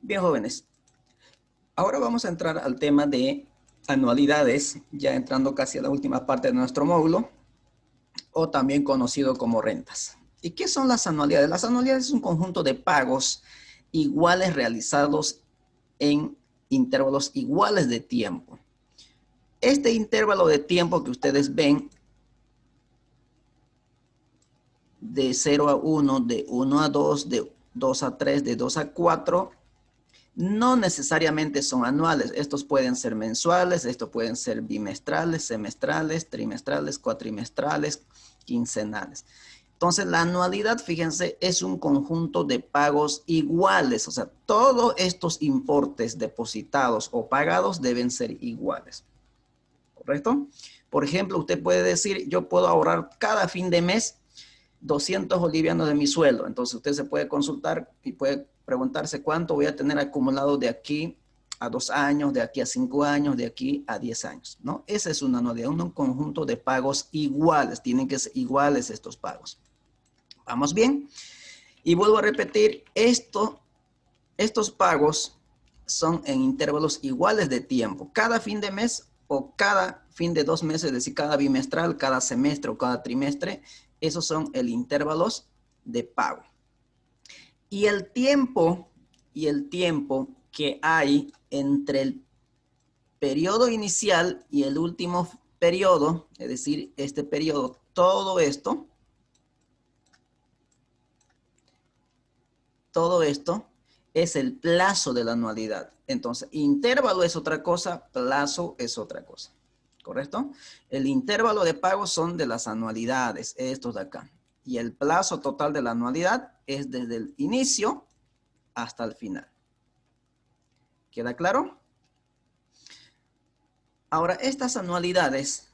Bien, jóvenes, ahora vamos a entrar al tema de anualidades, ya entrando casi a la última parte de nuestro módulo, o también conocido como rentas. ¿Y qué son las anualidades? Las anualidades es un conjunto de pagos iguales realizados en intervalos iguales de tiempo. Este intervalo de tiempo que ustedes ven de 0 a 1, de 1 a 2, de 2 a 3, de 2 a 4, no necesariamente son anuales. Estos pueden ser mensuales, estos pueden ser bimestrales, semestrales, trimestrales, cuatrimestrales, quincenales. Entonces, la anualidad, fíjense, es un conjunto de pagos iguales. O sea, todos estos importes depositados o pagados deben ser iguales. ¿Correcto? Por ejemplo, usted puede decir, yo puedo ahorrar cada fin de mes 200 bolivianos de mi sueldo. Entonces usted se puede consultar y puede preguntarse cuánto voy a tener acumulado de aquí a 2 años, de aquí a 5 años, de aquí a 10 años, ¿no? Esa es una anualidad, un conjunto de pagos iguales. Tienen que ser iguales estos pagos. ¿Vamos bien? Y vuelvo a repetir, estos pagos son en intervalos iguales de tiempo. Cada fin de mes o cada fin de 2 meses, es decir, cada bimestral, cada semestre o cada trimestre, esos son el intervalos de pago. Y el tiempo que hay entre el periodo inicial y el último periodo, es decir, este periodo, todo esto es el plazo de la anualidad. Entonces, intervalo es otra cosa, plazo es otra cosa. ¿Correcto? El intervalo de pago son de las anualidades, estos de acá. Y el plazo total de la anualidad es desde el inicio hasta el final. ¿Queda claro? Ahora, estas anualidades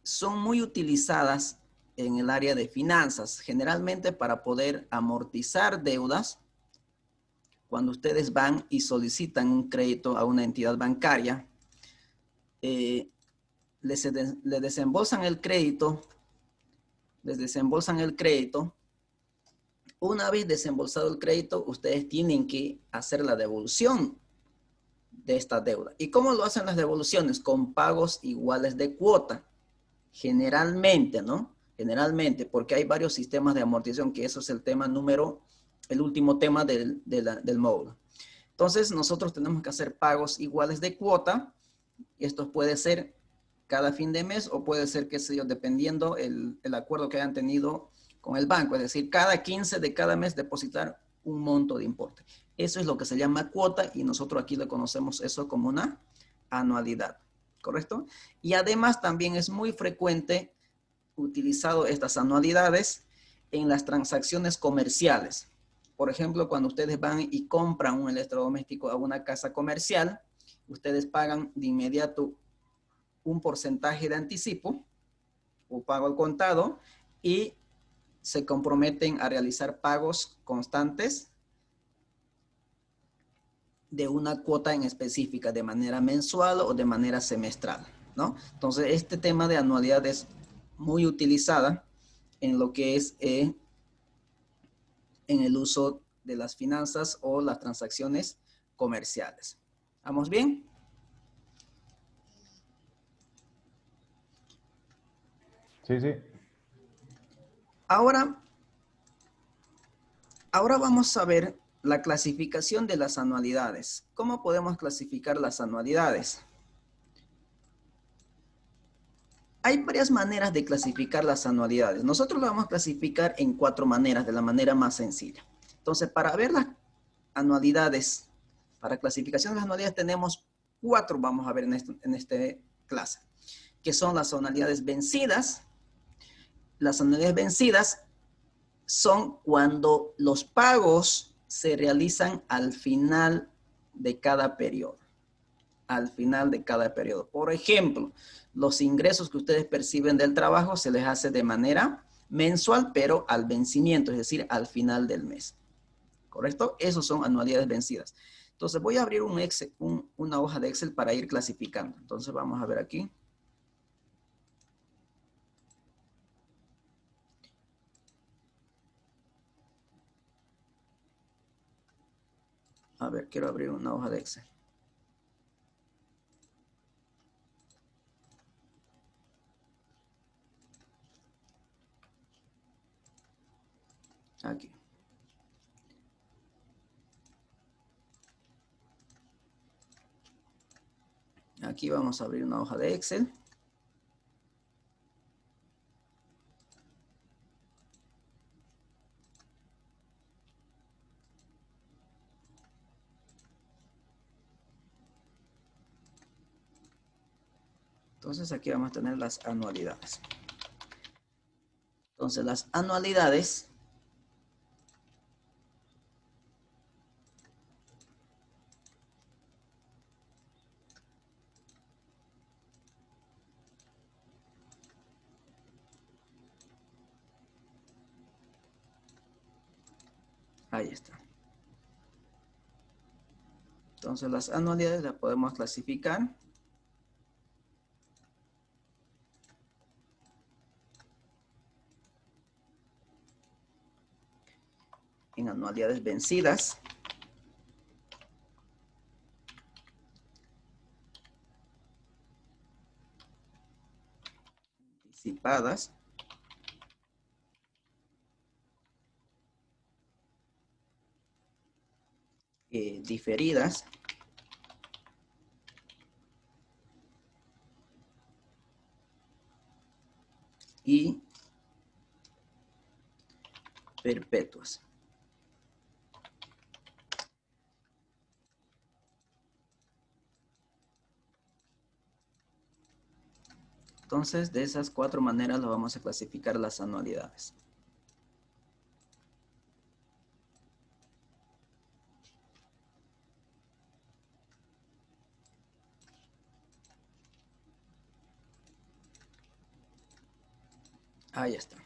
son muy utilizadas en el área de finanzas, generalmente para poder amortizar deudas. Cuando ustedes van y solicitan un crédito a una entidad bancaria, le desembolsan el crédito, les desembolsan el crédito. Una vez desembolsado el crédito, ustedes tienen que hacer la devolución de esta deuda. ¿Y cómo lo hacen las devoluciones? Con pagos iguales de cuota. Generalmente, ¿no? Generalmente, porque hay varios sistemas de amortización, que eso es el tema el último tema del módulo. Entonces, nosotros tenemos que hacer pagos iguales de cuota. Esto puede ser cada fin de mes o puede ser, qué sé yo, dependiendo el acuerdo que hayan tenido con el banco. Es decir, cada 15 de cada mes depositar un monto de importe. Eso es lo que se llama cuota y nosotros aquí le conocemos eso como una anualidad. ¿Correcto? Y además también es muy frecuente utilizado estas anualidades en las transacciones comerciales. Por ejemplo, cuando ustedes van y compran un electrodoméstico a una casa comercial, ustedes pagan de inmediato un porcentaje de anticipo o pago al contado y se comprometen a realizar pagos constantes de una cuota en específica, de manera mensual o de manera semestral, ¿no? Entonces, este tema de anualidad es muy utilizada en lo que es en el uso de las finanzas o las transacciones comerciales. ¿Vamos bien? Sí, sí. Ahora vamos a ver la clasificación de las anualidades. ¿Cómo podemos clasificar las anualidades? Hay varias maneras de clasificar las anualidades. Nosotros lo vamos a clasificar en 4 maneras, de la manera más sencilla. Entonces, para ver las anualidades, para clasificación de las anualidades tenemos 4, vamos a ver en esta clase, que son las anualidades vencidas. Las anualidades vencidas son cuando los pagos se realizan al final de cada periodo. Al final de cada periodo. Por ejemplo, los ingresos que ustedes perciben del trabajo se les hace de manera mensual, pero al vencimiento, es decir, al final del mes. ¿Correcto? Esos son anualidades vencidas. Entonces voy a abrir una hoja de Excel para ir clasificando. Entonces vamos a ver aquí. A ver, quiero abrir una hoja de Excel. Aquí. Aquí vamos a abrir una hoja de Excel. Entonces aquí vamos a tener las anualidades. Entonces las anualidades ahí está. Entonces las anualidades las podemos clasificar en anualidades vencidas, anticipadas, diferidas, y perpetuas. Entonces, de esas 4 maneras lo vamos a clasificar las anualidades. Ahí está.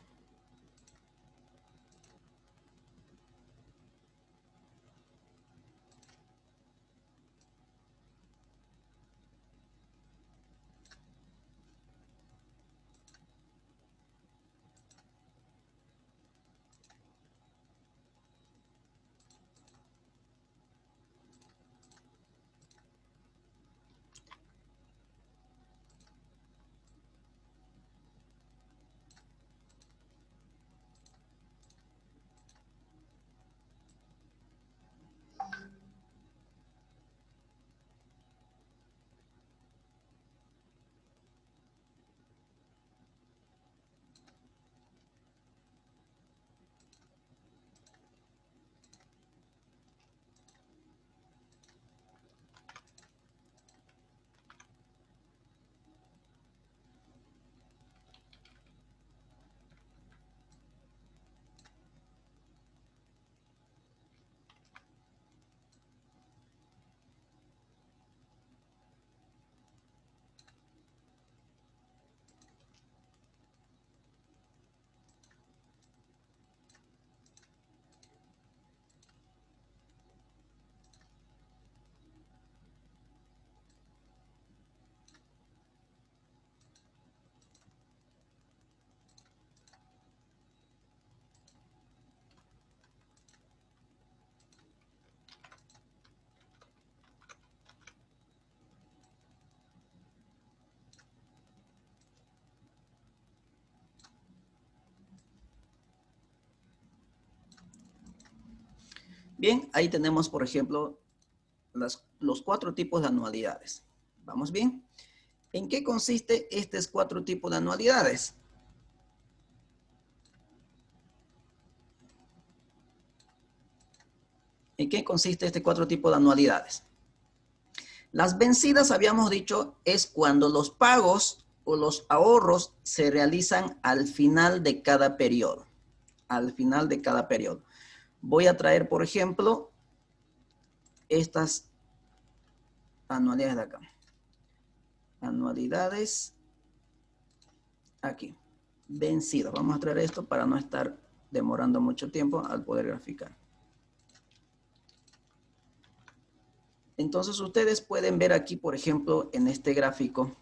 Bien, ahí tenemos, por ejemplo, los 4 tipos de anualidades. ¿Vamos bien? ¿En qué consiste estos 4 tipos de anualidades? ¿En qué consiste este 4 tipos de anualidades? Las vencidas, habíamos dicho, es cuando los pagos o los ahorros se realizan al final de cada periodo. Al final de cada periodo. Voy a traer, por ejemplo, estas anualidades de acá. Anualidades aquí. Vencidas. Vamos a traer esto para no estar demorando mucho tiempo al poder graficar. Entonces ustedes pueden ver aquí, por ejemplo, en este gráfico,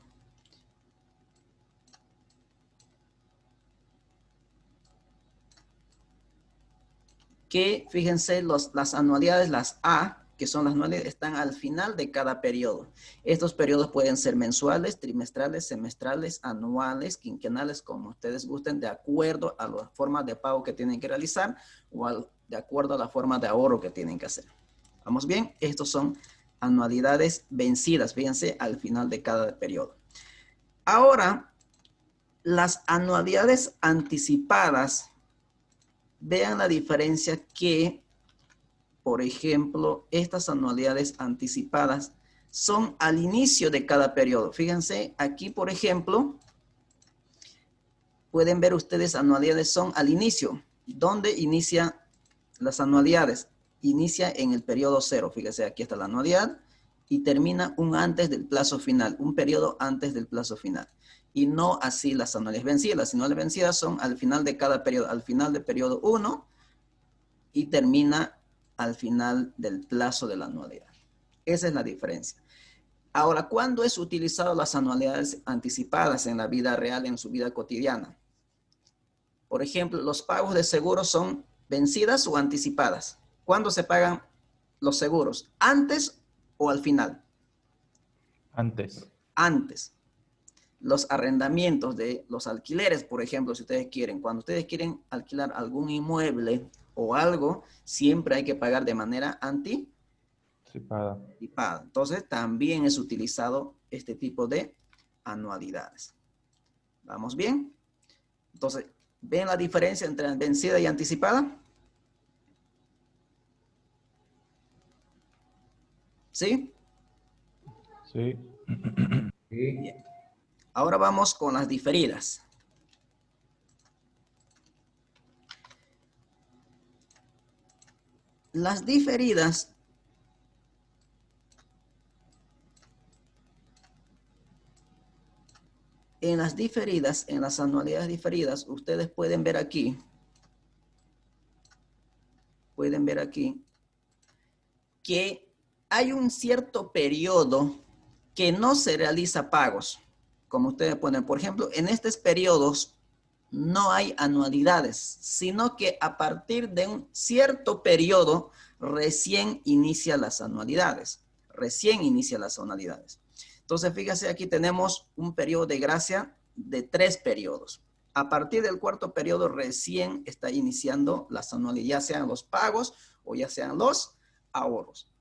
que fíjense las anualidades, las A, que son las anualidades, están al final de cada periodo. Estos periodos pueden ser mensuales, trimestrales, semestrales, anuales, quinquenales, como ustedes gusten, de acuerdo a las formas de pago que tienen que realizar o de acuerdo a la forma de ahorro que tienen que hacer. ¿Vamos bien? Estos son anualidades vencidas, fíjense, al final de cada periodo. Ahora, las anualidades anticipadas, vean la diferencia que, por ejemplo, estas anualidades anticipadas son al inicio de cada periodo. Fíjense, aquí, por ejemplo, pueden ver ustedes anualidades son al inicio. ¿Dónde inicia las anualidades? Inicia en el periodo 0. Fíjense, aquí está la anualidad y termina antes del plazo final, un periodo antes del plazo final. Y no así las anualidades vencidas. Las anualidades vencidas son al final de cada periodo, al final del periodo 1 y termina al final del plazo de la anualidad. Esa es la diferencia. Ahora, ¿cuándo es utilizado las anualidades anticipadas en la vida real, en su vida cotidiana? Por ejemplo, los pagos de seguros son vencidas o anticipadas. ¿Cuándo se pagan los seguros? ¿Antes o al final? Antes. Antes. Los arrendamientos de los alquileres, por ejemplo, si ustedes quieren, cuando ustedes quieren alquilar algún inmueble o algo, siempre hay que pagar de manera anticipada. Entonces, también es utilizado este tipo de anualidades. ¿Vamos bien? Entonces, ¿ven la diferencia entre vencida y anticipada? ¿Sí? Sí. Bien. Ahora vamos con las diferidas. Las diferidas en las anualidades diferidas, ustedes pueden ver aquí que hay un cierto periodo que no se realiza pagos. Como ustedes ponen, por ejemplo, en estos periodos no hay anualidades, sino que a partir de un cierto periodo recién inicia las anualidades. Entonces, fíjense, aquí tenemos un periodo de gracia de 3 periodos. A partir del 4º periodo recién está iniciando las anualidades, ya sean los pagos o ya sean los ahorros.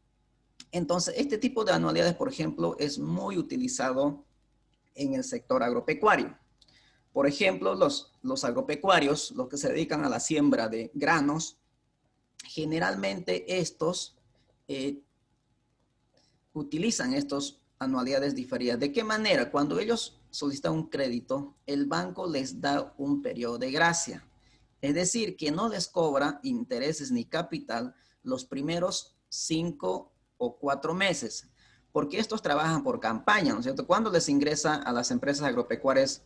Entonces, este tipo de anualidades, por ejemplo, es muy utilizado en el sector agropecuario. Por ejemplo, los agropecuarios, los que se dedican a la siembra de granos, generalmente estos utilizan estas anualidades diferidas. ¿De qué manera? Cuando ellos solicitan un crédito, el banco les da un periodo de gracia. Es decir, que no les cobra intereses ni capital los primeros 5 o 4 meses, porque estos trabajan por campaña, ¿no es cierto? ¿Cuándo les ingresa a las empresas agropecuarias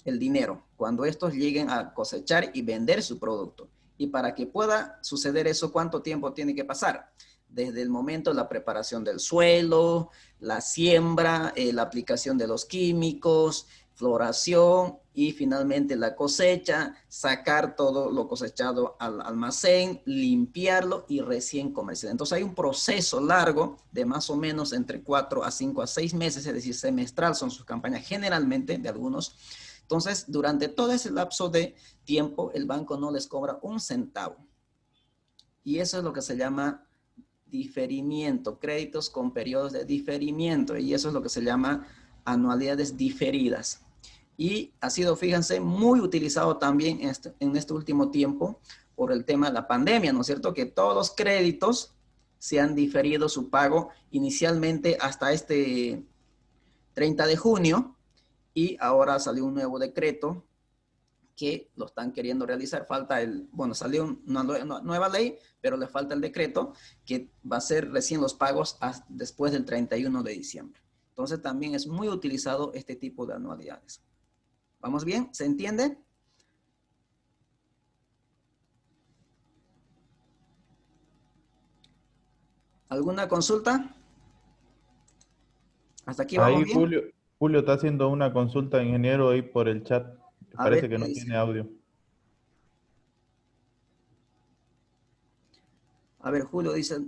el dinero? Cuando estos lleguen a cosechar y vender su producto. Y para que pueda suceder eso, ¿cuánto tiempo tiene que pasar? Desde el momento de la preparación del suelo, la siembra, la aplicación de los químicos, floración y finalmente la cosecha, sacar todo lo cosechado al almacén, limpiarlo y recién comercializar. Entonces hay un proceso largo de más o menos entre 4 a 5 a 6 meses, es decir, semestral son sus campañas generalmente de algunos. Entonces, durante todo ese lapso de tiempo, el banco no les cobra un centavo. Y eso es lo que se llama diferimiento, créditos con periodos de diferimiento. Y eso es lo que se llama anualidades diferidas. Y ha sido, fíjense, muy utilizado también en este último tiempo por el tema de la pandemia, ¿no es cierto? Que todos los créditos se han diferido su pago inicialmente hasta este 30 de junio. Y ahora salió un nuevo decreto que lo están queriendo realizar. Salió una nueva ley, pero le falta el decreto que va a ser recién los pagos después del 31 de diciembre. Entonces también es muy utilizado este tipo de anualidades. ¿Vamos bien? ¿Se entiende? ¿Alguna consulta? ¿Hasta aquí vamos Ahí bien? Julio está haciendo una consulta, ingeniero, ahí por el chat. A ver, Parece que ¿qué no dice? tiene audio. A ver, Julio dice,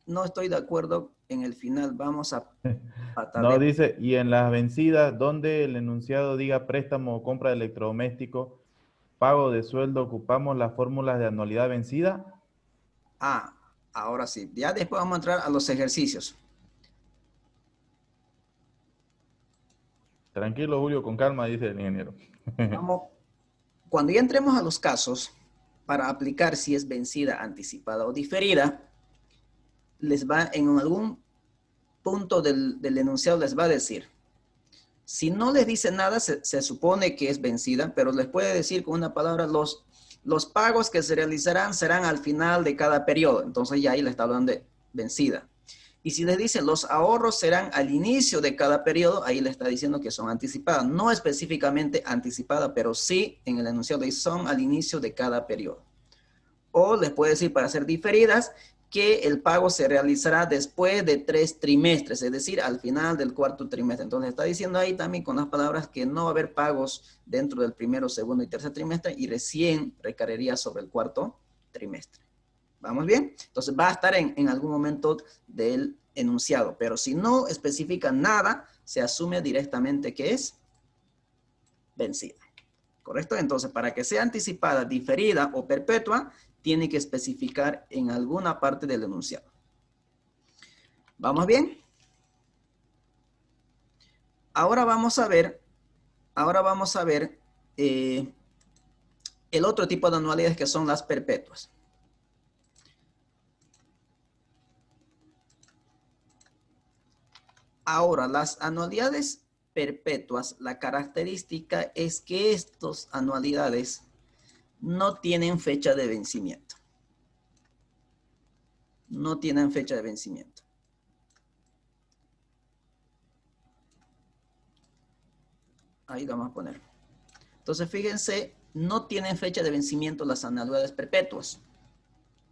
no estoy de acuerdo en el final. Vamos a No, tablero. dice, y en las vencidas, donde el enunciado diga préstamo o compra de electrodoméstico, pago de sueldo, ocupamos las fórmulas de anualidad vencida. Ah, ahora sí. Ya después vamos a entrar a los ejercicios. Tranquilo, Julio, con calma, dice el ingeniero. Vamos, cuando ya entremos a los casos, para aplicar si es vencida, anticipada o diferida, les va en algún punto del enunciado les va a decir. Si no les dice nada, se supone que es vencida, pero les puede decir con una palabra los pagos que se realizarán serán al final de cada periodo. Entonces ya ahí le está hablando de vencida. Y si les dice los ahorros serán al inicio de cada periodo, ahí le está diciendo que son anticipadas. No específicamente anticipadas, pero sí en el enunciado dice son al inicio de cada periodo. O les puede decir para ser diferidas que el pago se realizará después de 3 trimestres, es decir, al final del cuarto trimestre. Entonces está diciendo ahí también con las palabras que no va a haber pagos dentro del primero, segundo y tercer trimestre y recién recaería sobre el cuarto trimestre. ¿Vamos bien? Entonces va a estar en algún momento del enunciado, pero si no especifica nada, se asume directamente que es vencida. ¿Correcto? Entonces, para que sea anticipada, diferida o perpetua, tiene que especificar en alguna parte del enunciado. ¿Vamos bien? Ahora vamos a ver el otro tipo de anualidades que son las perpetuas. Ahora, las anualidades perpetuas, la característica es que estas anualidades no tienen fecha de vencimiento. No tienen fecha de vencimiento. Ahí lo vamos a poner. Entonces, fíjense, no tienen fecha de vencimiento las anualidades perpetuas.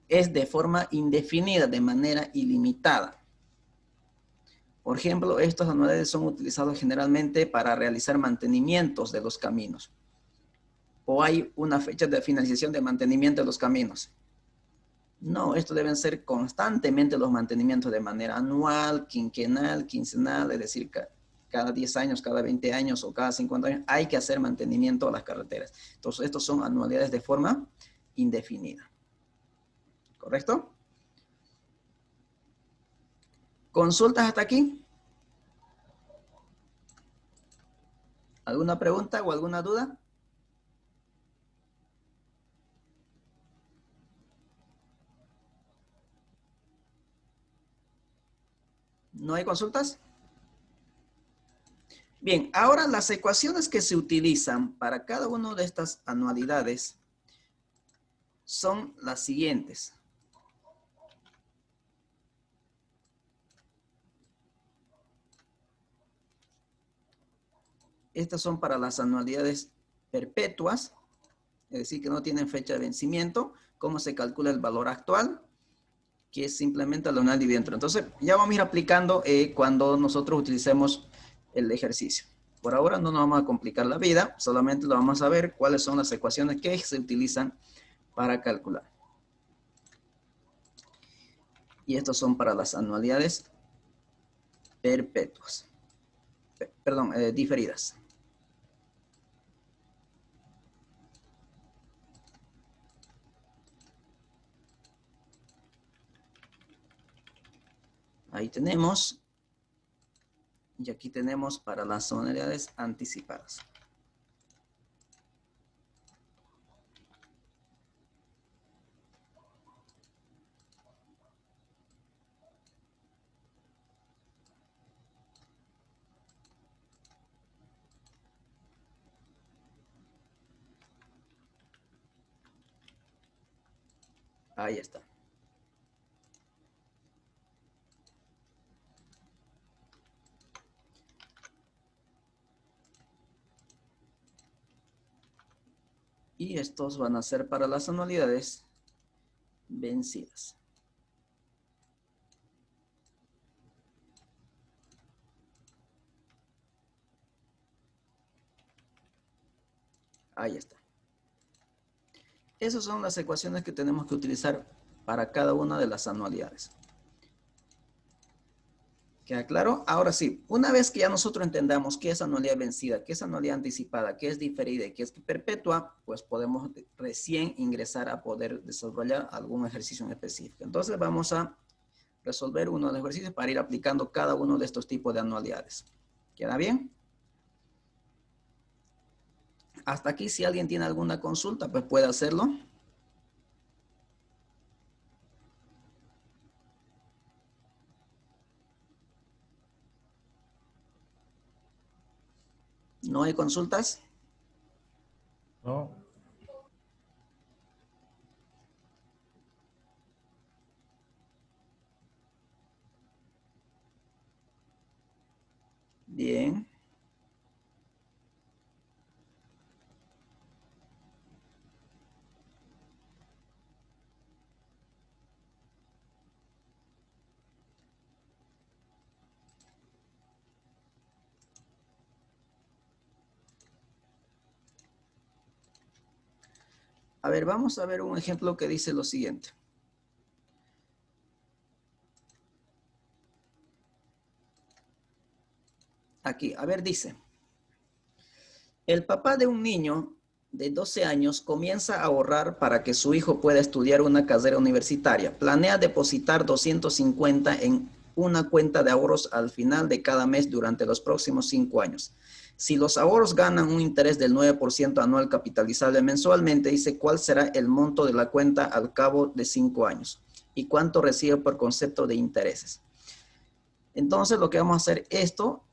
Es de forma indefinida, de manera ilimitada. Por ejemplo, estos anualidades son utilizados generalmente para realizar mantenimientos de los caminos. ¿O hay una fecha de finalización de mantenimiento de los caminos? No, estos deben ser constantemente los mantenimientos de manera anual, quinquenal, quincenal, es decir, cada 10 años, cada 20 años o cada 50 años hay que hacer mantenimiento a las carreteras. Entonces, estos son anualidades de forma indefinida. ¿Correcto? ¿Consultas hasta aquí? ¿Alguna pregunta o alguna duda? ¿No hay consultas? Bien, ahora las ecuaciones que se utilizan para cada una de estas anualidades son las siguientes. Estas son para las anualidades perpetuas, es decir, que no tienen fecha de vencimiento. ¿Cómo se calcula el valor actual? Que es simplemente la anual dividida entre. Entonces, ya vamos a ir aplicando cuando nosotros utilicemos el ejercicio. Por ahora no nos vamos a complicar la vida, solamente lo vamos a ver cuáles son las ecuaciones que se utilizan para calcular. Y estos son para las anualidades perpetuas. Perdón, diferidas. Ahí tenemos. Y aquí tenemos para las anualidades anticipadas. Ahí está. Y estos van a ser para las anualidades vencidas. Ahí está. Esas son las ecuaciones que tenemos que utilizar para cada una de las anualidades. ¿Queda claro? Ahora sí, una vez que ya nosotros entendamos qué es anualidad vencida, qué es anualidad anticipada, qué es diferida y qué es perpetua, pues podemos recién ingresar a poder desarrollar algún ejercicio en específico. Entonces vamos a resolver uno de los ejercicios para ir aplicando cada uno de estos tipos de anualidades. ¿Queda bien? Hasta aquí, si alguien tiene alguna consulta, pues puede hacerlo. ¿No hay consultas? ¿No? Bien. A ver, vamos a ver un ejemplo que dice lo siguiente. Aquí, a ver, dice. El papá de un niño de 12 años comienza a ahorrar para que su hijo pueda estudiar una carrera universitaria. Planea depositar 250 en una cuenta de ahorros al final de cada mes durante los próximos 5 años. Si los ahorros ganan un interés del 9% anual capitalizable mensualmente, dice cuál será el monto de la cuenta al cabo de 5 años y cuánto recibe por concepto de intereses. Entonces lo que vamos a hacer esto,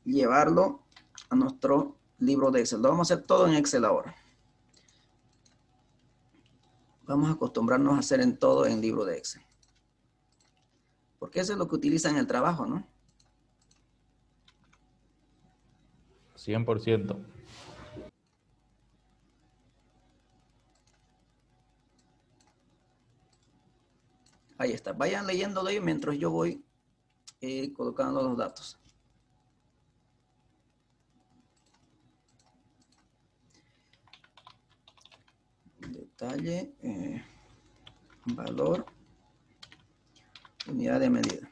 llevarlo a nuestro libro de Excel. Lo vamos a hacer todo en Excel ahora. Vamos a acostumbrarnos a hacer en todo en libro de Excel. Porque eso es lo que utilizan en el trabajo, ¿no? 100%. Ahí está. Vayan leyéndolo ahí mientras yo voy colocando los datos. Detalle, valor, unidad de medida.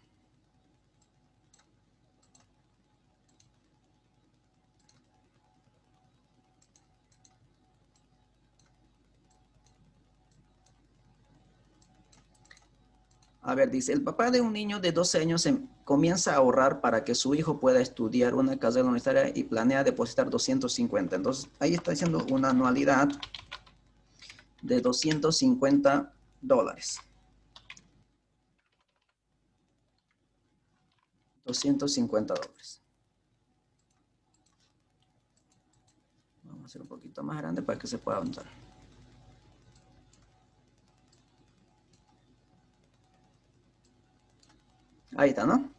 A ver, dice, el papá de un niño de 12 años comienza a ahorrar para que su hijo pueda estudiar una carrera universitaria y planea depositar 250. Entonces, ahí está diciendo una anualidad de $250. $250. Vamos a hacer un poquito más grande para que se pueda avanzar. Ahí está, ¿no?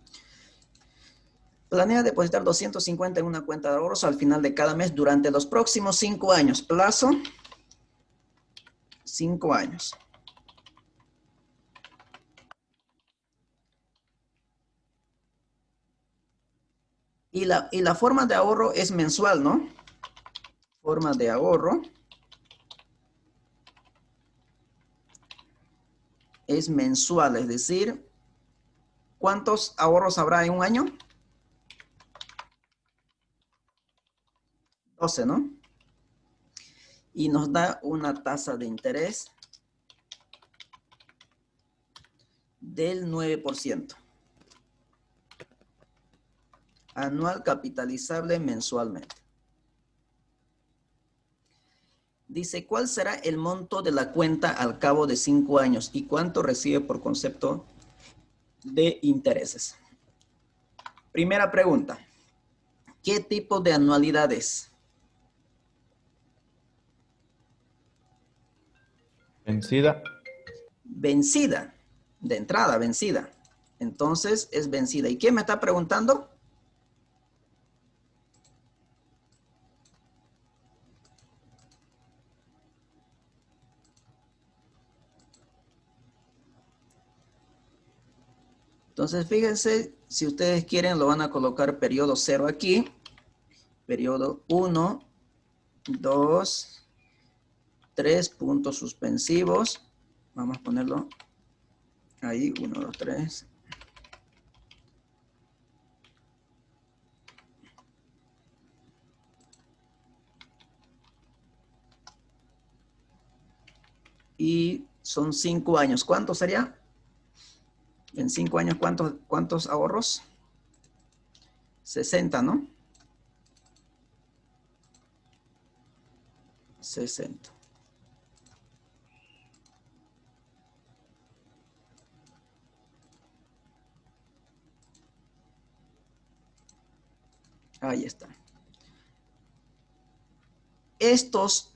Planea depositar 250 en una cuenta de ahorros al final de cada mes durante los próximos 5 años. Plazo, 5 años. Y la forma de ahorro es mensual, ¿no? Forma de ahorro es mensual, es decir, ¿cuántos ahorros habrá en un año? 12, ¿no? Y nos da una tasa de interés del 9%. Anual capitalizable mensualmente. Dice, ¿cuál será el monto de la cuenta al cabo de 5 años y cuánto recibe por concepto de intereses? Primera pregunta. ¿Qué tipo de anualidades? Vencida. Vencida. De entrada, vencida. Entonces, es vencida. ¿Y quién me está preguntando? Entonces, fíjense, si ustedes quieren, lo van a colocar periodo 0 aquí. Periodo 1, 2, 3 puntos suspensivos. Vamos a ponerlo ahí, 1, 2, 3. y son 5 años. ¿Cuánto sería? En 5 años, ¿cuántos ahorros? 60, ¿no? 60. Ahí está. Estos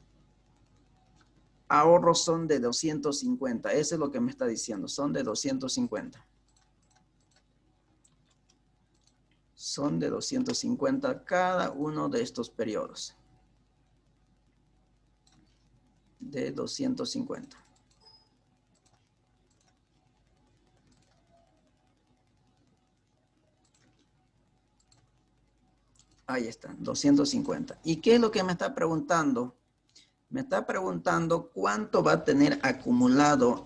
ahorros son de 250. Eso es lo que me está diciendo. Son de 250. Son de 250 cada uno de estos periodos. De 250. Ahí está, 250. ¿Y qué es lo que me está preguntando? Me está preguntando cuánto va a tener acumulado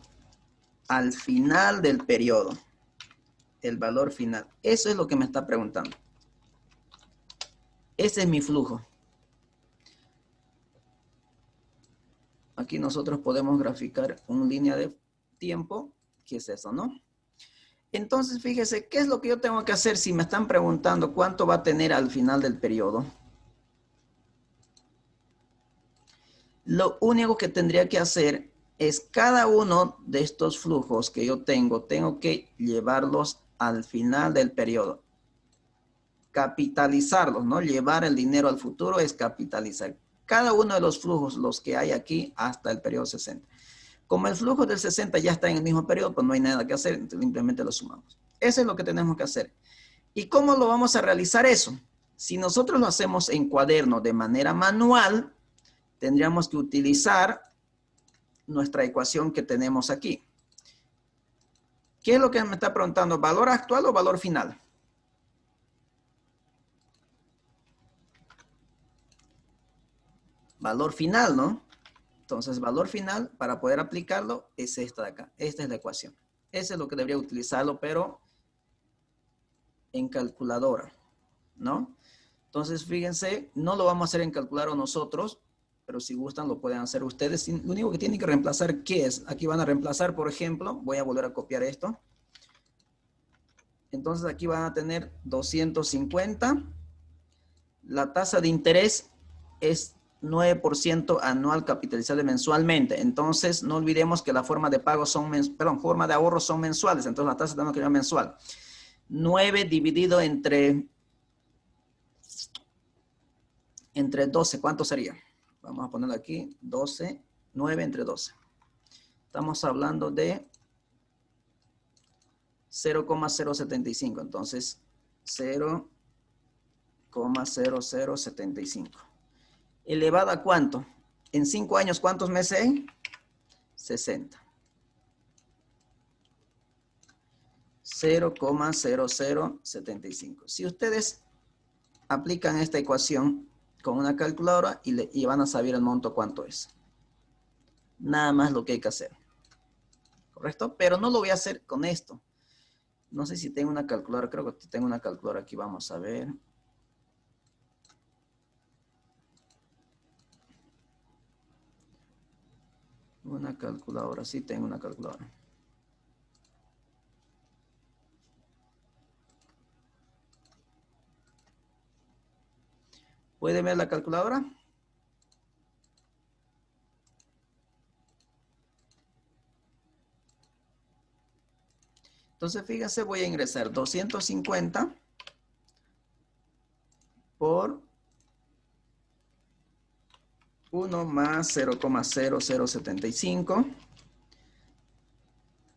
al final del periodo. El valor final. Eso es lo que me está preguntando. Ese es mi flujo. Aquí nosotros podemos graficar una línea de tiempo, que es eso, ¿no? Entonces, fíjese, ¿qué es lo que yo tengo que hacer si me están preguntando cuánto va a tener al final del periodo? Lo único que tendría que hacer es cada uno de estos flujos que yo tengo que llevarlos al final del periodo. Capitalizarlos, ¿no? Llevar el dinero al futuro es capitalizar. Cada uno de los flujos, los que hay aquí, hasta el periodo 60. Como el flujo del 60 ya está en el mismo periodo, pues no hay nada que hacer, entonces simplemente lo sumamos. Eso es lo que tenemos que hacer. ¿Y cómo lo vamos a realizar eso? Si nosotros lo hacemos en cuaderno de manera manual, tendríamos que utilizar nuestra ecuación que tenemos aquí. ¿Qué es lo que me está preguntando? ¿Valor actual o valor final? Valor final, ¿no? Entonces, valor final, para poder aplicarlo, es esta de acá. Esta es la ecuación. Eso es lo que debería utilizarlo, pero en calculadora, ¿no? Entonces, fíjense, no lo vamos a hacer en calculadora nosotros, pero si gustan lo pueden hacer ustedes. Lo único que tienen que reemplazar, ¿qué es? Aquí van a reemplazar, por ejemplo, voy a volver a copiar esto. Entonces, aquí van a tener 250. La tasa de interés es 9% anual capitalizable mensualmente. Entonces, no olvidemos que la forma de pago son, forma de ahorro son mensuales. Entonces, la tasa tenemos que llevar mensual. 9 dividido entre 12. ¿Cuánto sería? Vamos a ponerlo aquí. 12. 9 entre 12. Estamos hablando de 0,075. Entonces, 0,0075. ¿Elevado a cuánto? En 5 años, ¿cuántos meses hay? 60. 0,0075. Si ustedes aplican esta ecuación con una calculadora y van a saber el monto cuánto es. Nada más lo que hay que hacer. ¿Correcto? Pero no lo voy a hacer con esto. No sé si tengo una calculadora. Creo que tengo una calculadora aquí. Vamos a ver. Una calculadora. Sí tengo una calculadora. ¿Puede ver la calculadora? Entonces, fíjense, voy a ingresar 250 por 1 más 0,0075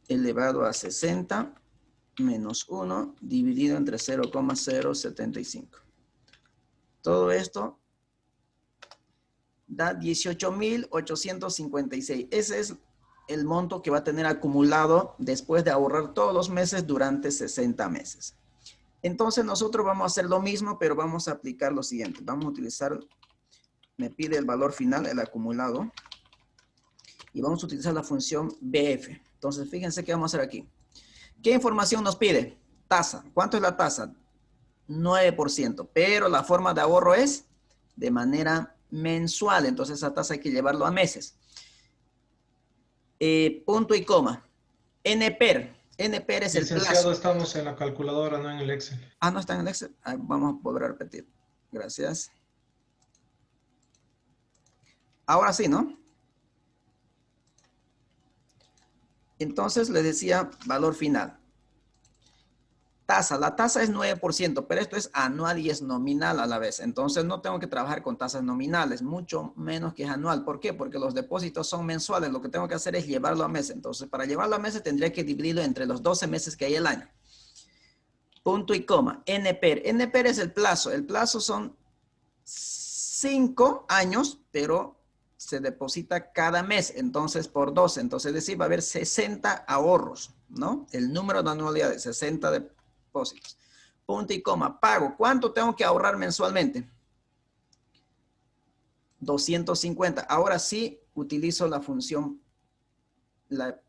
elevado a 60 menos 1 dividido entre 0,075. Todo esto da 18,856. Ese es el monto que va a tener acumulado después de ahorrar todos los meses durante 60 meses. Entonces nosotros vamos a hacer lo mismo, pero vamos a aplicar lo siguiente. Vamos a utilizar, me pide el valor final, el acumulado, y vamos a utilizar la función BF. Entonces fíjense qué vamos a hacer aquí. ¿Qué información nos pide? Tasa. ¿Cuánto es la tasa? 9%, pero la forma de ahorro es de manera mensual, entonces esa tasa hay que llevarlo a meses. punto y coma. NPER. NPER es el Licenciado, plazo. estamos en la calculadora, no en el Excel. Ah, no está en el Excel. Ah, vamos a volver a repetir. Gracias. Ahora sí, ¿no? Entonces le decía valor final. Tasa. La tasa es 9%, pero esto es anual y es nominal a la vez. Entonces no tengo que trabajar con tasas nominales, mucho menos que es anual. ¿Por qué? Porque los depósitos son mensuales. Lo que tengo que hacer es llevarlo a meses. Entonces, para llevarlo a meses tendría que dividirlo entre los 12 meses que hay el año. Punto y coma. NPER. NPER es el plazo. El plazo son 5 años, pero se deposita cada mes, entonces por 12. Entonces, es decir, va a haber 60 ahorros, ¿no? El número de anualidades, 60 depósitos. Punto y coma. Pago. ¿Cuánto tengo que ahorrar mensualmente? 250. Ahora sí utilizo la función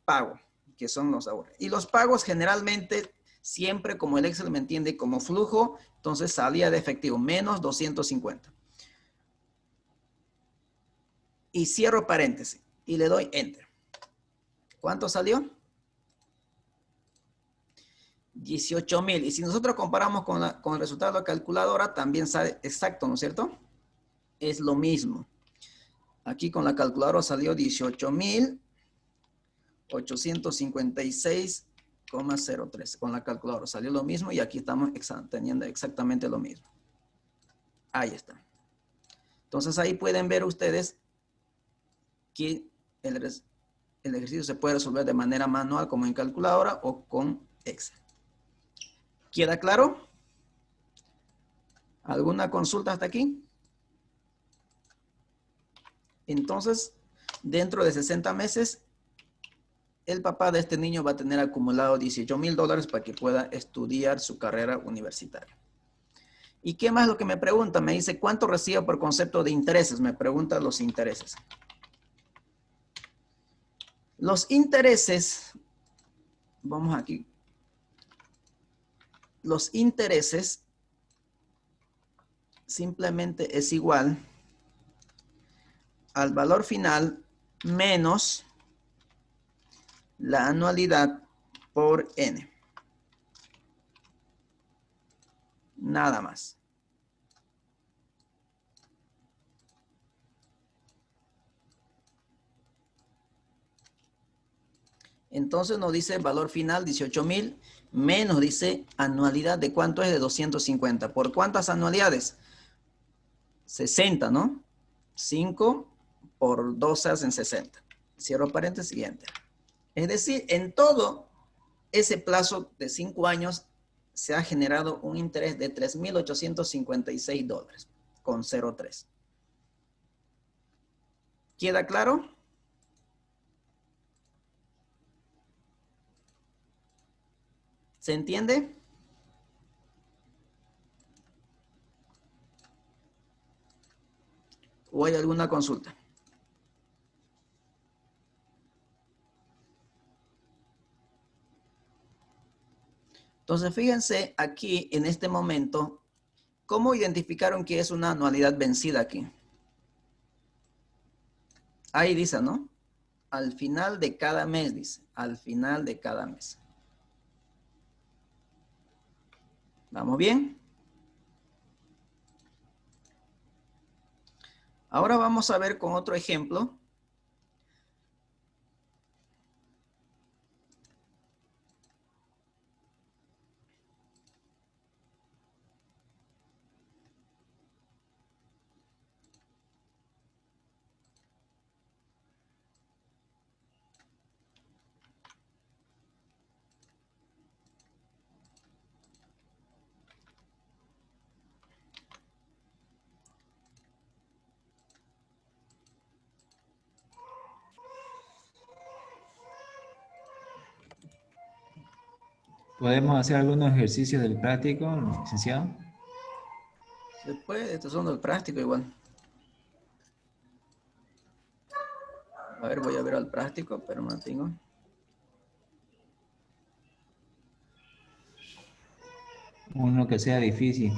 pago, que son los ahorros. Y los pagos generalmente, siempre como el Excel me entiende como flujo, entonces salía de efectivo, menos 250. Y cierro paréntesis y le doy Enter. ¿Cuánto salió? 18,000. Y si nosotros comparamos con el resultado de la calculadora, también sale exacto, ¿no es cierto? Es lo mismo. Aquí con la calculadora salió 18,856,03. Con la calculadora salió lo mismo y aquí estamos teniendo exactamente lo mismo. Ahí está. Entonces ahí pueden ver ustedes que el ejercicio se puede resolver de manera manual como en calculadora o con Excel. ¿Queda claro? ¿Alguna consulta hasta aquí? Entonces, dentro de 60 meses, el papá de este niño va a tener acumulado $18,000 para que pueda estudiar su carrera universitaria. ¿Y qué más lo que me pregunta? Me dice, ¿cuánto recibe por concepto de intereses? Me pregunta los intereses. Los intereses, vamos aquí. Los intereses simplemente es igual al valor final menos la anualidad por N. Nada más. Entonces nos dice valor final 18,000 menos dice anualidad de cuánto es de 250. ¿Por cuántas anualidades? 60, ¿no? 5 por 12 hacen 60. Cierro paréntesis y enter. Es decir, en todo ese plazo de 5 años se ha generado un interés de $3,856 con 0,3. ¿Queda claro? ¿Se entiende? ¿O hay alguna consulta? Entonces, fíjense aquí en este momento, ¿cómo identificaron que es una anualidad vencida aquí? Ahí dice, ¿no? Al final de cada mes, dice. Al final de cada mes. ¿Vamos bien? Ahora vamos a ver con otro ejemplo. ¿Podemos hacer algunos ejercicios del práctico, licenciado? Se puede, estos son del práctico igual. A ver, voy a ver al práctico, pero no tengo. Uno que sea difícil.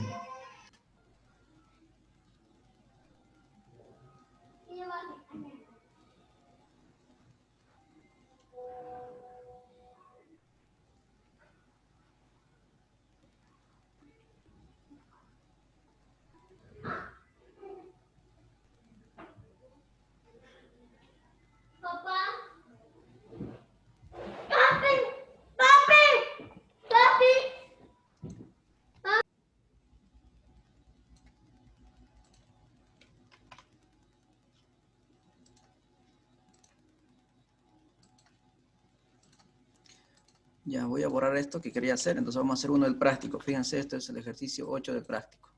Ya voy a borrar esto que quería hacer, entonces vamos a hacer uno del práctico. Fíjense, este es el ejercicio 8 del práctico.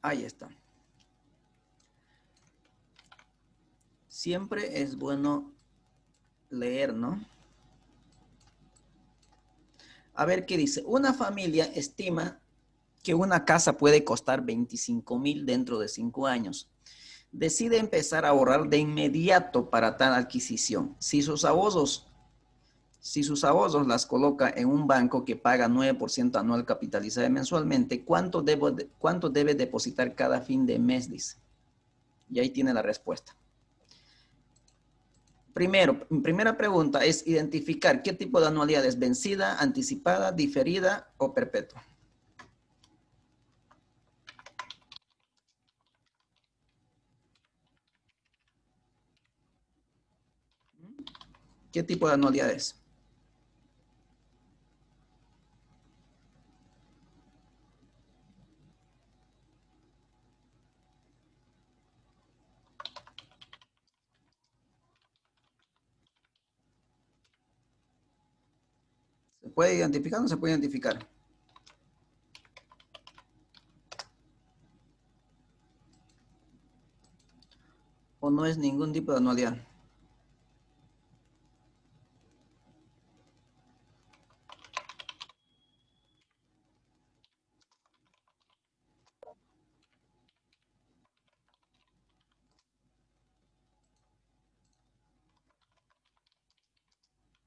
Ahí está. Siempre es bueno leer, ¿no? A ver qué dice. Una familia estima que una casa puede costar 25,000 dentro de 5 años. Decide empezar a ahorrar de inmediato para tal adquisición. Si sus ahorros las coloca en un banco que paga 9% anual capitalizado mensualmente, ¿cuánto debe depositar cada fin de mes? Dice. Y ahí tiene la respuesta. Primera pregunta es identificar qué tipo de anualidad es vencida, anticipada, diferida o perpetua. ¿Qué tipo de anualidad es? ¿Se puede identificar o no se puede identificar? ¿O no es ningún tipo de anualidad?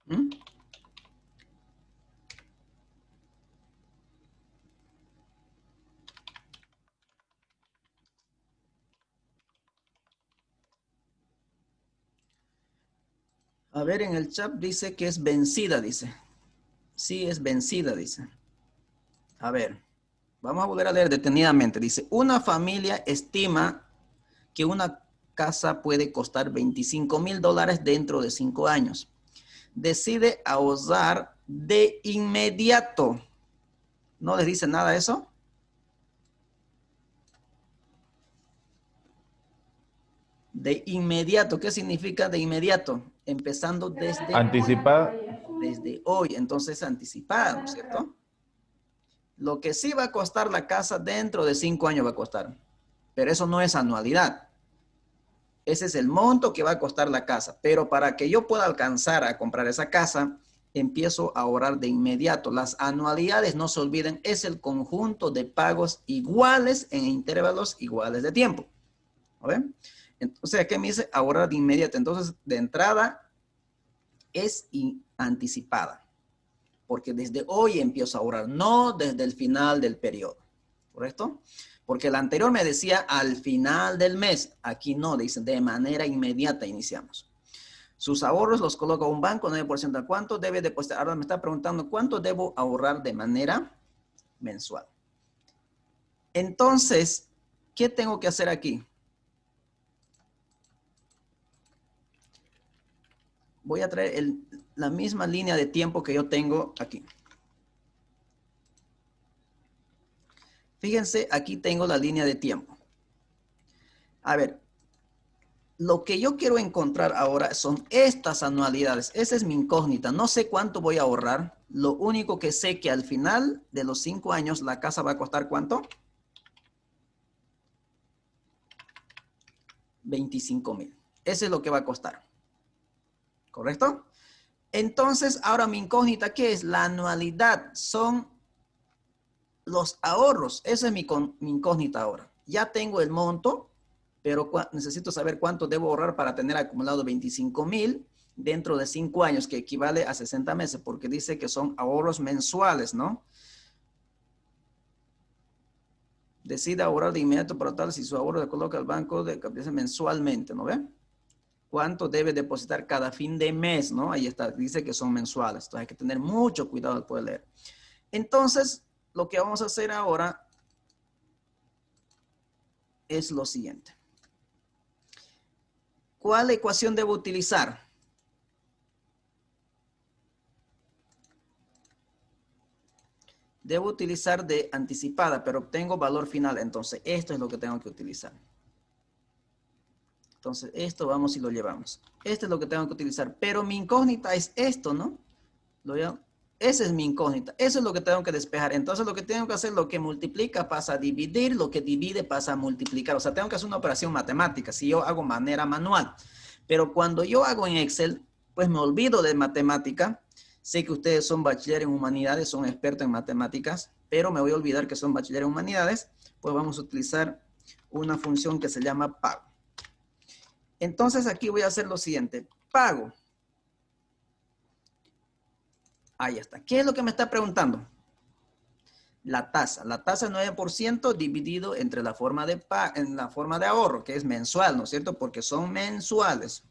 ¿Mm? A ver, en el chat dice que es vencida, dice. Sí, es vencida, dice. A ver, vamos a volver a leer detenidamente. Dice, una familia estima que una casa puede costar 25,000 dólares dentro de 5 años. Decide ahorrar de inmediato. ¿No les dice nada eso? De inmediato. ¿Qué significa de inmediato? Empezando desde Anticipada. hoy. Entonces, anticipada, ¿no es cierto? Lo que sí va a costar la casa dentro de 5 años va a costar. Pero eso no es anualidad. Ese es el monto que va a costar la casa. Pero para que yo pueda alcanzar a comprar esa casa, empiezo a ahorrar de inmediato. Las anualidades, no se olviden, es el conjunto de pagos iguales en intervalos iguales de tiempo. ¿Ven? Entonces, aquí me dice ahorrar de inmediato. Entonces, de entrada, es anticipada. Porque desde hoy empiezo a ahorrar, no desde el final del periodo. ¿Correcto? Porque el anterior me decía al final del mes. Aquí no, dice de manera inmediata iniciamos. Sus ahorros los coloca a un banco, 9%. ¿A cuánto debe depositar? Ahora me está preguntando cuánto debo ahorrar de manera mensual. Entonces, ¿qué tengo que hacer aquí? Voy a traer la misma línea de tiempo que yo tengo aquí. Fíjense, aquí tengo la línea de tiempo. A ver, lo que yo quiero encontrar ahora son estas anualidades. Esa es mi incógnita. No sé cuánto voy a ahorrar. Lo único que sé que al final de los 5 años la casa va a costar ¿cuánto? 25,000. Ese es lo que va a costar. ¿Correcto? Entonces, ahora mi incógnita, ¿qué es? La anualidad son los ahorros. Esa es mi incógnita ahora. Ya tengo el monto, pero necesito saber cuánto debo ahorrar para tener acumulado 25,000 dentro de 5 años, que equivale a 60 meses, porque dice que son ahorros mensuales, ¿no? Decide ahorrar de inmediato para tal si su ahorro le coloca al banco de capitalización mensualmente, ¿no ve? ¿Cuánto debe depositar cada fin de mes, no? Ahí está, dice que son mensuales, entonces hay que tener mucho cuidado al poder leer. Entonces, lo que vamos a hacer ahora es lo siguiente. ¿Cuál ecuación debo utilizar? Debo utilizar de anticipada, pero obtengo valor final. Entonces, esto es lo que tengo que utilizar. Entonces, esto vamos y lo llevamos. Esto es lo que tengo que utilizar. Pero mi incógnita es esto, ¿no? Esa es mi incógnita. Eso es lo que tengo que despejar. Entonces, lo que tengo que hacer, lo que multiplica pasa a dividir, lo que divide pasa a multiplicar. O sea, tengo que hacer una operación matemática si yo hago manera manual. Pero cuando yo hago en Excel, pues me olvido de matemática. Sé que ustedes son bachiller en humanidades, son expertos en matemáticas, pero me voy a olvidar que son bachiller en humanidades. Pues vamos a utilizar una función que se llama pago. Entonces, aquí voy a hacer lo siguiente. Pago. Ahí está. ¿Qué es lo que me está preguntando? La tasa. La tasa 9% dividido entre la forma de ahorro, que es mensual, ¿no es cierto? Porque son mensuales.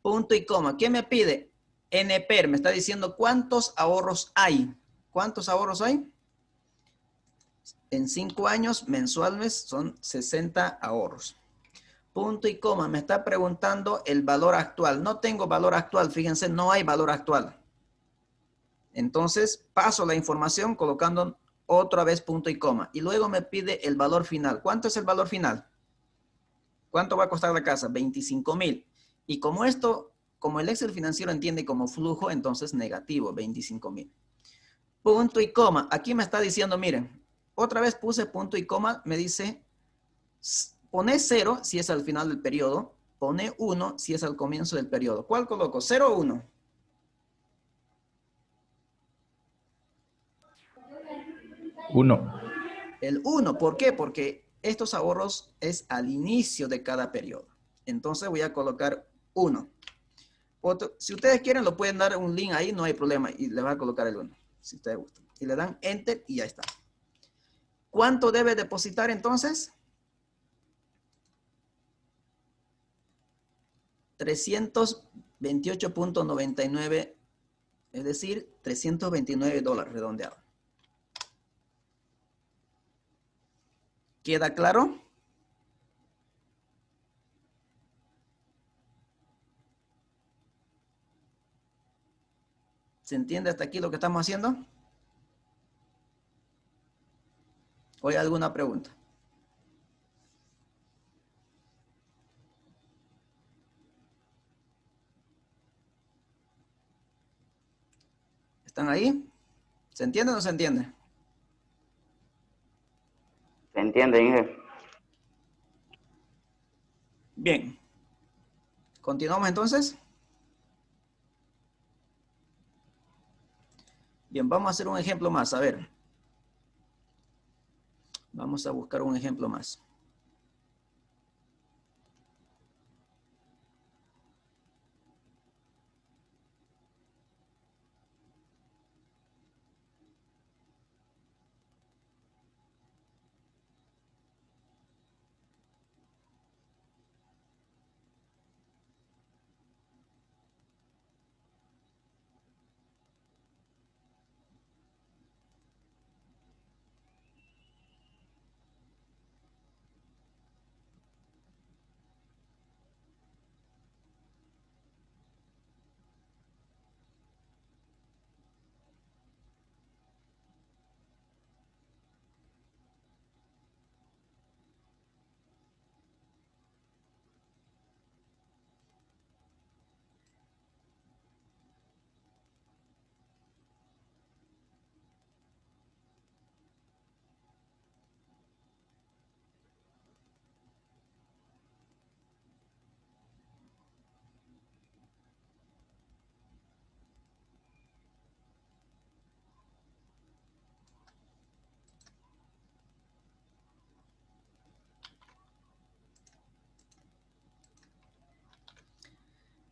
Punto y coma. ¿Qué me pide? NPER. Me está diciendo cuántos ahorros hay. ¿Cuántos ahorros hay? En 5 años mensuales son 60 ahorros. Punto y coma. Me está preguntando el valor actual. No tengo valor actual. Fíjense, no hay valor actual. Entonces, paso la información colocando otra vez punto y coma. Y luego me pide el valor final. ¿Cuánto es el valor final? ¿Cuánto va a costar la casa? 25,000. Y como el Excel financiero entiende como flujo, entonces negativo, 25,000. Punto y coma. Aquí me está diciendo, miren, otra vez puse punto y coma. Me dice, pone 0 si es al final del periodo. Pone 1 si es al comienzo del periodo. ¿Cuál coloco? 0 o 1. 1. El 1, ¿por qué? Porque estos ahorros es al inicio de cada periodo. Entonces voy a colocar 1. Si ustedes quieren, lo pueden dar un link ahí, no hay problema. Y le va a colocar el 1, si ustedes gustan. Y le dan Enter y ya está. ¿Cuánto debe depositar entonces? 328.99, es decir, $329 redondeado. ¿Queda claro? ¿Se entiende hasta aquí lo que estamos haciendo? ¿O hay alguna pregunta? ¿Están ahí? ¿Se entiende o no se entiende? ¿Se entiende, Inge? Bien. ¿Continuamos entonces? Bien, vamos a hacer un ejemplo más. A ver. Vamos a buscar un ejemplo más.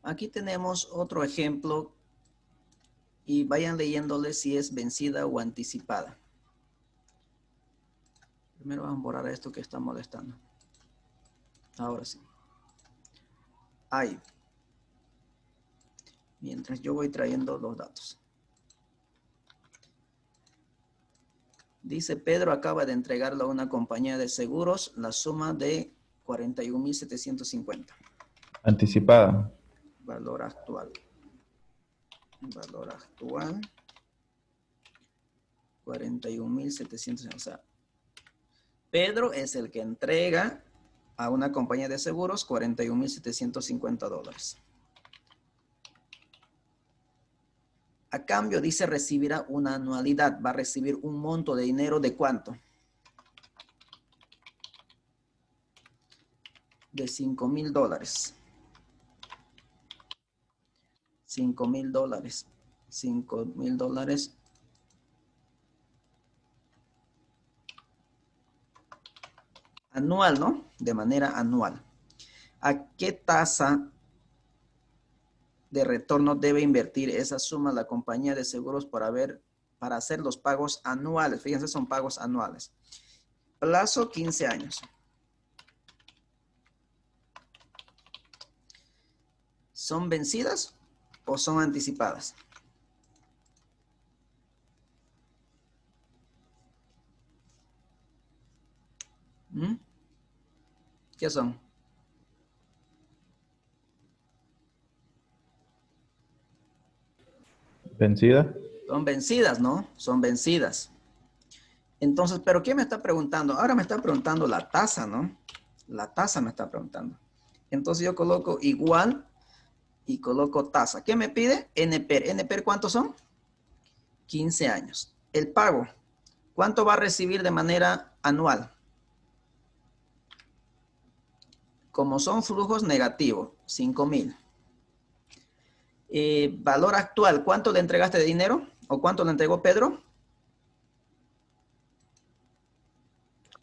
Aquí tenemos otro ejemplo y vayan leyéndole si es vencida o anticipada. Primero vamos a borrar esto que está molestando. Ahora sí. Ahí. Mientras yo voy trayendo los datos. Dice, Pedro acaba de entregarle a una compañía de seguros la suma de 41,750. Anticipada. Valor actual. Valor actual. 41.700. O sea, Pedro es el que entrega a una compañía de seguros $41.750. A cambio, dice, recibirá una anualidad. Va a recibir un monto de dinero ¿de cuánto? De $5.000. $5.000. $5.000 anual, ¿no? De manera anual. ¿A qué tasa de retorno debe invertir esa suma la compañía de seguros para hacer los pagos anuales? Fíjense, son pagos anuales. Plazo 15 años. ¿Son vencidas o son anticipadas? ¿Qué son? ¿Vencida? Son vencidas, ¿no? Son vencidas. Entonces, ¿pero qué me está preguntando? Ahora me está preguntando la tasa, ¿no? La tasa me está preguntando. Entonces yo coloco igual y coloco tasa. ¿Qué me pide? NPER. ¿NPER cuántos son? 15 años. El pago. ¿Cuánto va a recibir de manera anual? Como son flujos negativos, 5.000. Valor actual, ¿cuánto le entregaste de dinero? ¿O cuánto le entregó Pedro?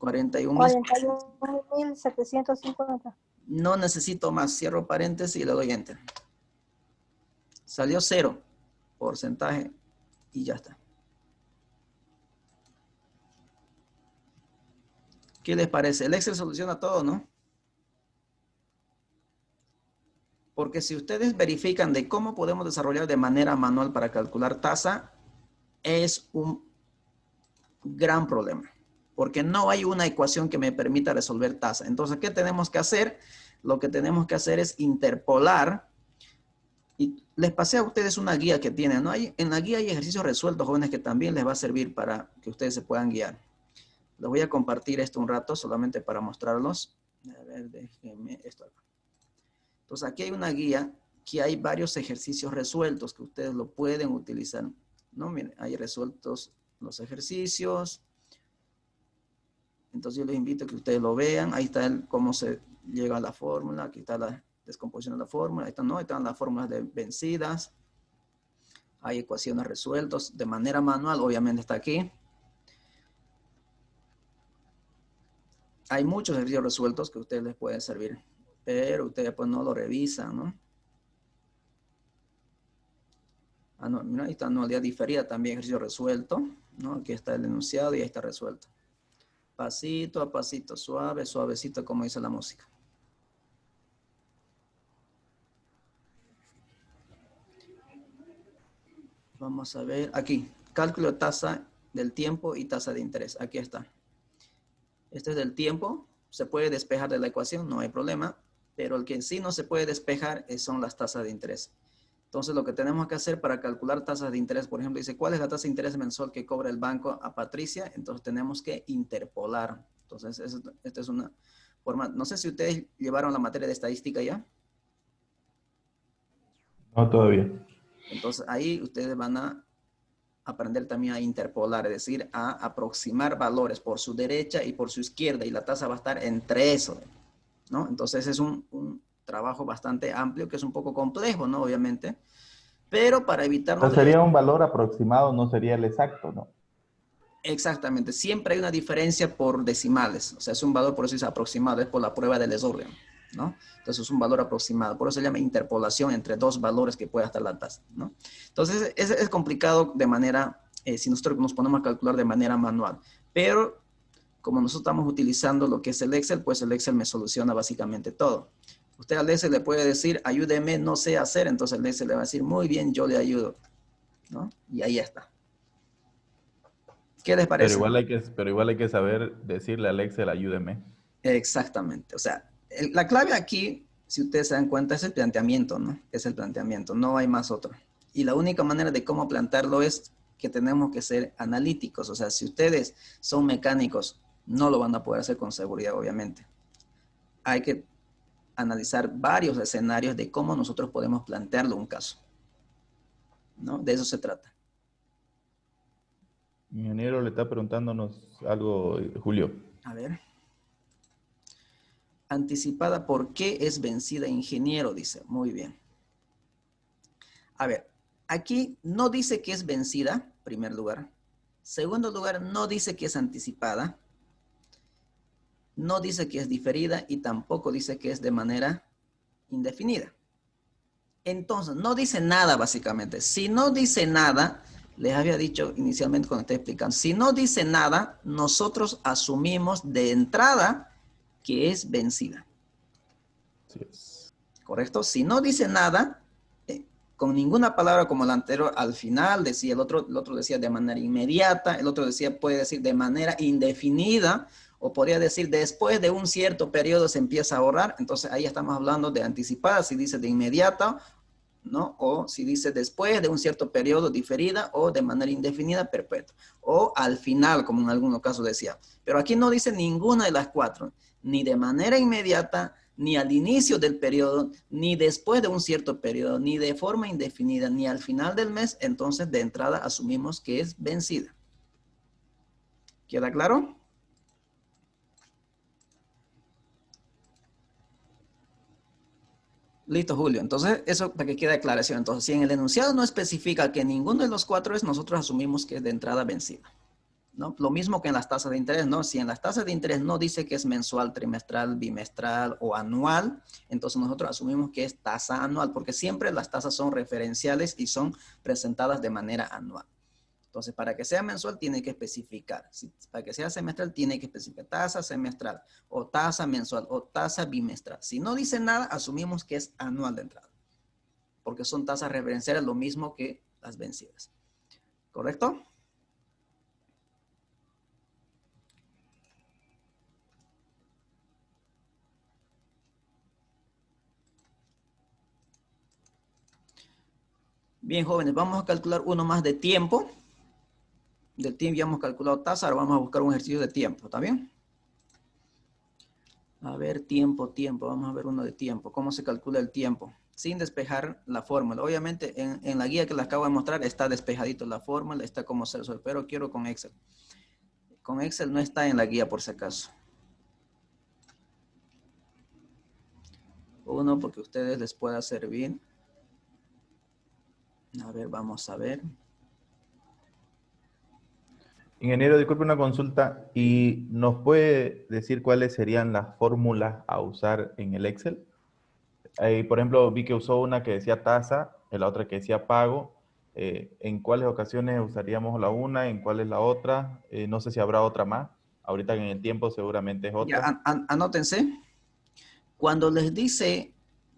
41.750. No necesito más. Cierro paréntesis y le doy enter. Salió 0 porcentaje y ya está. ¿Qué les parece? El Excel soluciona todo, ¿no? Porque si ustedes verifican de cómo podemos desarrollar de manera manual para calcular tasa, es un gran problema. Porque no hay una ecuación que me permita resolver tasa. Entonces, ¿qué tenemos que hacer? Lo que tenemos que hacer es interpolar. Y les pasé a ustedes una guía que tienen, ¿no? En la guía hay ejercicios resueltos, jóvenes, que también les va a servir para que ustedes se puedan guiar. Les voy a compartir esto un rato solamente para mostrarlos. A ver, déjenme esto acá. Entonces, aquí hay una guía que hay varios ejercicios resueltos que ustedes lo pueden utilizar, ¿no? Miren, hay resueltos los ejercicios. Entonces, yo les invito a que ustedes lo vean. Ahí está cómo se llega a la fórmula. Aquí está la descomposición de la fórmula. Ahí están, ¿no? Ahí están las fórmulas de vencidas. Hay ecuaciones resueltas de manera manual. Obviamente está aquí. Hay muchos ejercicios resueltos que a ustedes les pueden servir. Pero ustedes pues no lo revisan, ¿no? Mira, ahí está anualidad diferida también, ejercicio resuelto, ¿no? Aquí está el enunciado y ahí está resuelto. Pasito a pasito, suave, suavecito, como dice la música. Vamos a ver, aquí, cálculo de tasa del tiempo y tasa de interés. Aquí está. Este es del tiempo, se puede despejar de la ecuación, no hay problema, pero el que en sí no se puede despejar son las tasas de interés. Entonces, lo que tenemos que hacer para calcular tasas de interés, por ejemplo, dice, ¿cuál es la tasa de interés mensual que cobra el banco a Patricia? Entonces, tenemos que interpolar. Entonces, esta es una forma. No sé si ustedes llevaron la materia de estadística ya. No, todavía. Entonces, ahí ustedes van a aprender también a interpolar, es decir, a aproximar valores por su derecha y por su izquierda, y la tasa va a estar entre eso, ¿no? Entonces, es un trabajo bastante amplio, que es un poco complejo, ¿no? Obviamente, pero para evitar... Entonces sería un valor aproximado, no sería el exacto, ¿no? Exactamente, siempre hay una diferencia por decimales, o sea, es un valor, por eso es aproximado, es por la prueba del desorden, ¿no? Entonces es un valor aproximado, por eso se llama interpolación entre dos valores que puede estar la tasa, ¿no? Entonces es complicado de manera, si nosotros nos ponemos a calcular de manera manual, pero como nosotros estamos utilizando lo que es el Excel, pues el Excel me soluciona básicamente todo. Usted al Excel le puede decir, ayúdeme, no sé hacer, entonces el Excel le va a decir, muy bien, yo le ayudo, ¿no? Y ahí está. ¿Qué les parece? Pero igual hay que saber decirle al Excel, ayúdeme. Exactamente. O sea, la clave aquí, si ustedes se dan cuenta, es el planteamiento, ¿no? Es el planteamiento, no hay más otro. Y la única manera de cómo plantearlo es que tenemos que ser analíticos. O sea, si ustedes son mecánicos, no lo van a poder hacer con seguridad, obviamente. Hay que analizar varios escenarios de cómo nosotros podemos plantearlo un caso, ¿no? De eso se trata. Ingeniero le está preguntándonos algo, Julio. A ver. Anticipada, ¿por qué es vencida, ingeniero? Dice, muy bien. A ver, aquí no dice que es vencida, en primer lugar. Segundo lugar, no dice que es anticipada. No dice que es diferida y tampoco dice que es de manera indefinida. Entonces, no dice nada básicamente. Si no dice nada, les había dicho inicialmente cuando estoy explicando, si no dice nada, nosotros asumimos de entrada que es vencida. Así es. ¿Correcto? Si no dice nada, con ninguna palabra como la anterior, al final decía, el otro decía de manera inmediata, el otro decía, puede decir de manera indefinida, o podría decir después de un cierto periodo se empieza a ahorrar. Entonces ahí estamos hablando de anticipada, si dice de inmediata, ¿no? O si dice después de un cierto periodo, diferida, o de manera indefinida, perpetua. O al final, como en algunos casos decía. Pero aquí no dice ninguna de las cuatro, ni de manera inmediata, ni al inicio del periodo, ni después de un cierto periodo, ni de forma indefinida, ni al final del mes. Entonces, de entrada, asumimos que es vencida. ¿Queda claro? Listo, Julio. Entonces, eso para que quede aclaración. Entonces, si en el enunciado no especifica que ninguno de los cuatro es, nosotros asumimos que es de entrada vencida, ¿no? Lo mismo que en las tasas de interés, ¿no? Si en las tasas de interés no dice que es mensual, trimestral, bimestral o anual, entonces nosotros asumimos que es tasa anual, porque siempre las tasas son referenciales y son presentadas de manera anual. Entonces, para que sea mensual, tiene que especificar. Para que sea semestral, tiene que especificar tasa semestral, o tasa mensual, o tasa bimestral. Si no dice nada, asumimos que es anual de entrada, porque son tasas referenciales, lo mismo que las vencidas. ¿Correcto? Bien, jóvenes, vamos a calcular uno más de tiempo. Del tiempo ya hemos calculado tasa, ahora vamos a buscar un ejercicio de tiempo, ¿está bien? A ver, tiempo, vamos a ver uno de tiempo. ¿Cómo se calcula el tiempo? Sin despejar la fórmula. Obviamente, en la guía que les acabo de mostrar está despejadito la fórmula, está como se resuelve, pero quiero con Excel. Con Excel no está en la guía por si acaso. Uno, porque a ustedes les pueda servir. A ver, vamos a ver. Ingeniero, disculpe una consulta. ¿Y nos puede decir cuáles serían las fórmulas a usar en el Excel? Por ejemplo, vi que usó una que decía tasa, la otra que decía pago. ¿En cuáles ocasiones usaríamos la una? ¿En cuáles la otra? No sé si habrá otra más. Ahorita en el tiempo seguramente es otra. Ya, anótense. Cuando les dice,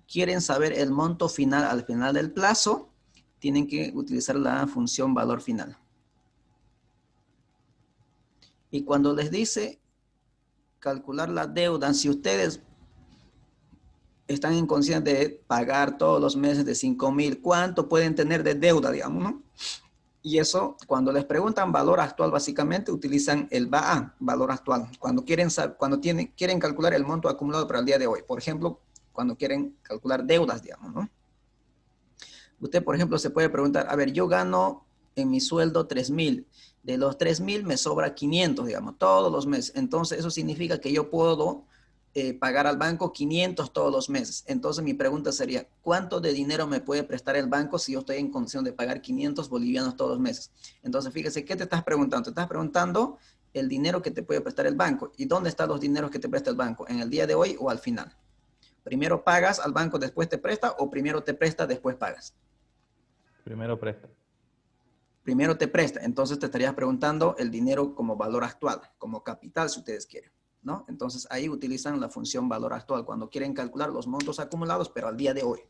quieren saber el monto final al final del plazo, tienen que utilizar la función valor final. Y cuando les dice calcular la deuda, si ustedes están en conciencia de pagar todos los meses de 5,000, ¿cuánto pueden tener de deuda, digamos, no? Y eso, cuando les preguntan valor actual, básicamente utilizan el VAA, valor actual. Cuando quieren calcular el monto acumulado para el día de hoy. Por ejemplo, cuando quieren calcular deudas, digamos, ¿no? Usted, por ejemplo, se puede preguntar, a ver, yo gano en mi sueldo 3,000. De los 3,000 me sobra 500, digamos, todos los meses. Entonces, eso significa que yo puedo pagar al banco 500 todos los meses. Entonces, mi pregunta sería, ¿cuánto de dinero me puede prestar el banco si yo estoy en condición de pagar 500 bolivianos todos los meses? Entonces, fíjese, ¿qué te estás preguntando? Te estás preguntando el dinero que te puede prestar el banco. ¿Y dónde están los dineros que te presta el banco? ¿En el día de hoy o al final? ¿Primero pagas al banco, después te presta, o primero te presta, después pagas? Primero presta. Primero te presta, entonces te estarías preguntando el dinero como valor actual, como capital si ustedes quieren, ¿no? Entonces ahí utilizan la función valor actual cuando quieren calcular los montos acumulados, pero al día de hoy.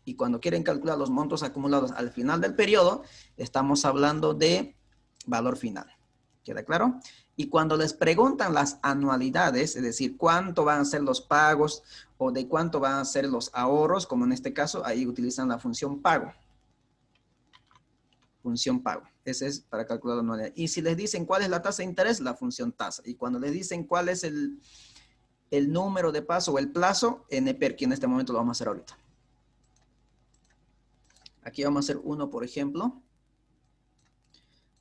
Y cuando quieren calcular los montos acumulados al final del periodo, estamos hablando de valor final. ¿Queda claro? Y cuando les preguntan las anualidades, es decir, cuánto van a ser los pagos o de cuánto van a ser los ahorros, como en este caso, ahí utilizan la función pago. Función pago. Ese es para calcular la anualidad. Y si les dicen cuál es la tasa de interés, la función tasa. Y cuando les dicen cuál es el número de paso o el plazo, NPER, que en este momento lo vamos a hacer ahorita. Aquí vamos a hacer uno, por ejemplo,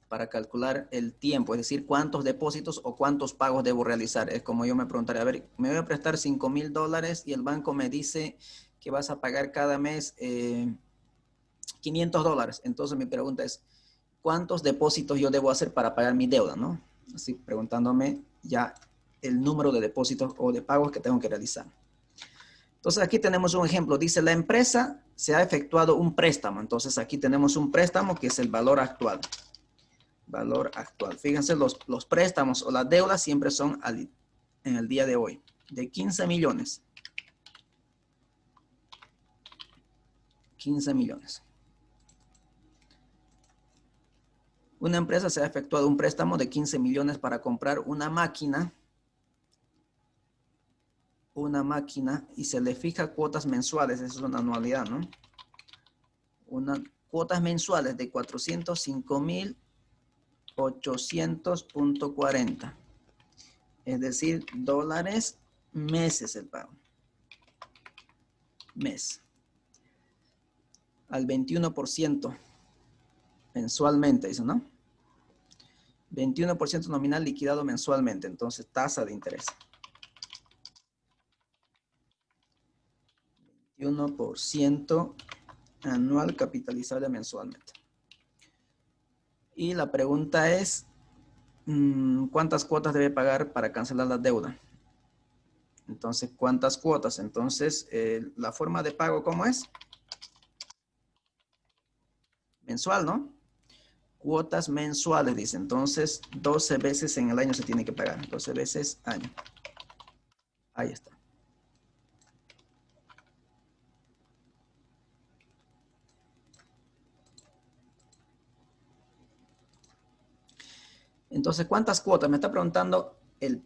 para calcular el tiempo, es decir, cuántos depósitos o cuántos pagos debo realizar. Es como yo me preguntaría, a ver, me voy a prestar $5,000 y el banco me dice que vas a pagar cada mes $500. Entonces mi pregunta es, ¿cuántos depósitos yo debo hacer para pagar mi deuda, no? Así preguntándome ya el número de depósitos o de pagos que tengo que realizar. Entonces aquí tenemos un ejemplo. Dice, la empresa se ha efectuado un préstamo. Entonces aquí tenemos un préstamo que es el valor actual. Valor actual. Fíjense, los préstamos o las deudas siempre son en el día de hoy. De 15 millones. 15 millones. Una empresa se ha efectuado un préstamo de 15 millones para comprar una máquina y se le fija cuotas mensuales, eso es una anualidad, ¿no? Cuotas mensuales de 405,800.40. Es decir, dólares meses el pago. Mes. Al 21% mensualmente, eso, ¿no? 21% nominal liquidado mensualmente, entonces tasa de interés. 21% anual capitalizable mensualmente. Y la pregunta es, ¿cuántas cuotas debe pagar para cancelar la deuda? Entonces, ¿cuántas cuotas? Entonces, la forma de pago, ¿cómo es? Mensual, ¿no? Cuotas mensuales, dice. Entonces, 12 veces en el año se tiene que pagar. 12 veces año. Ahí está. Entonces, ¿cuántas cuotas? Me está preguntando el